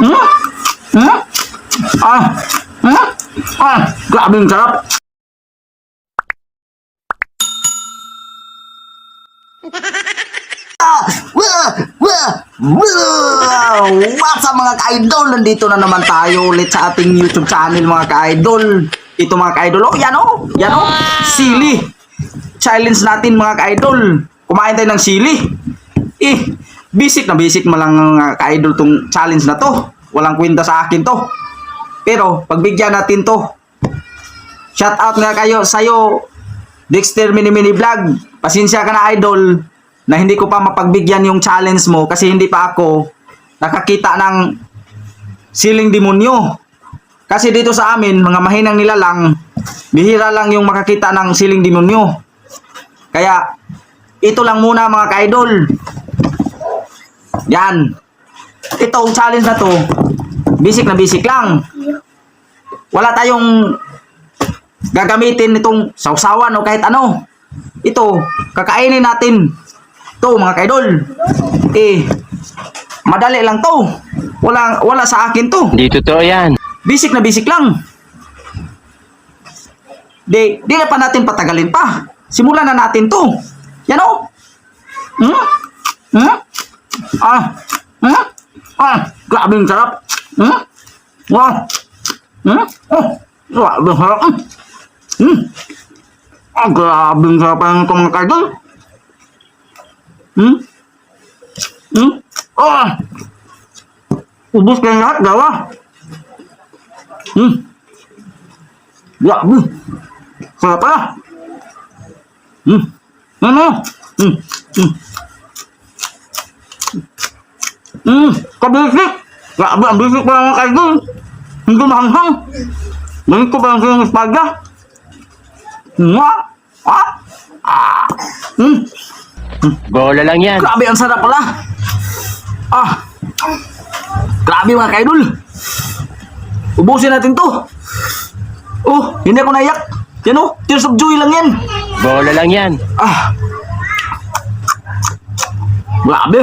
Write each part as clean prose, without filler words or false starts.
Hmm? Hmm? Ah! Hmm? Ah! Grabe yung sarap! What's up mga ka-idol? Nandito na naman tayo ulit sa ating YouTube channel mga ka-idol. Ito mga ka-idol, oh, yan oh, yan oh, sili. Challenge natin mga ka-idol. Kumain tayo ng sili. Basic na basic mo lang mga ka-idol tong challenge na to. Walang kwenta sa akin to. Pero pagbigyan natin to. Shout out nga kayo sa'yo, Dexter Mini Mini Vlog. Pasensya ka na idol na hindi ko pa mapagbigyan yung challenge mo kasi hindi pa ako nakakita ng siling demonyo. Kasi dito sa amin, mga mahinang nilalang, bihira lang yung makakita ng siling demonyo. Kaya, ito lang muna mga ka-idol. Yan. Itong challenge na to, basic na basic lang. Wala tayong gagamitin itong sausawan o kahit ano. Ito, kakainin natin. Ito mga ka-idol. Madali lang to. Wala sa akin to. Hindi totoo yan. Basic na basic lang. Di na pa natin patagalin pa. Simulan na natin to. Yan o. Grabe yung sarap. Wow. Grabe yung sarap. Grabe yung sarap ng mga ka-idol. Ubus ka lahat, gawa. Grabe. Sarap pa. Ano? Kabisik. Grabe, ang bisik pa mga ka-idol. Hindi mahanghang. Ganit ko pa lang silang espada. Bola lang yan. Grabe, ang sarap pala. Grabe mga ka-idol. Ubusin natin to. Oh, hindi ako naiyak. Yan oh, tears of joy lang yan. Bola lang yan. Grabe.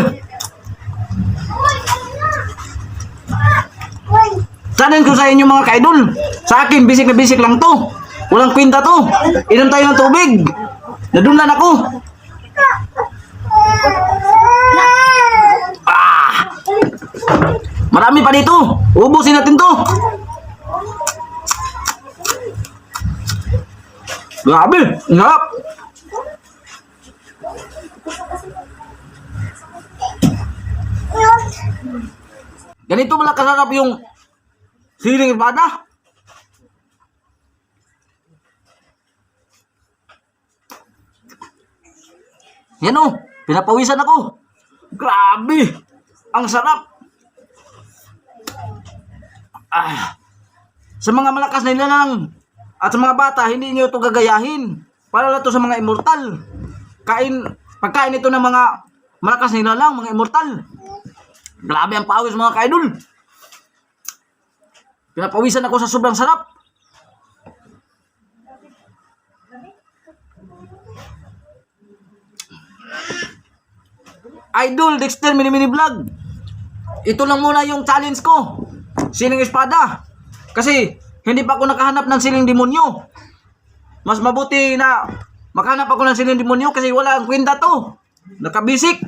Sanin ko sa inyo mga ka-idol. Sa akin, basic na basic lang to. Walang kwenta to. Inom tayo ng tubig. Nadunlan ako. Marami pa dito. Ubusin natin to. Grabe. Sarap. Ganito pala kasarap yung siling espada. Yan o, pinapawisan ako. Grabe, ang sarap. Sa mga malakas na nilalang at sa mga bata, hindi nyo ito gagayahin. Para lang ito sa mga immortal. Pagkain ito ng mga malakas na nilalang, mga immortal. Grabe ang pawis mga ka-idol. Pinapawisan ako sa sobrang sarap. Idol Dexter Mini Mini Vlog. Ito lang muna yung challenge ko. Siling espada. Kasi hindi pa ako nakahanap ng siling demonyo. Mas mabuti na makahanap ako ng siling demonyo kasi wala ang kwenta to. Nakabisik.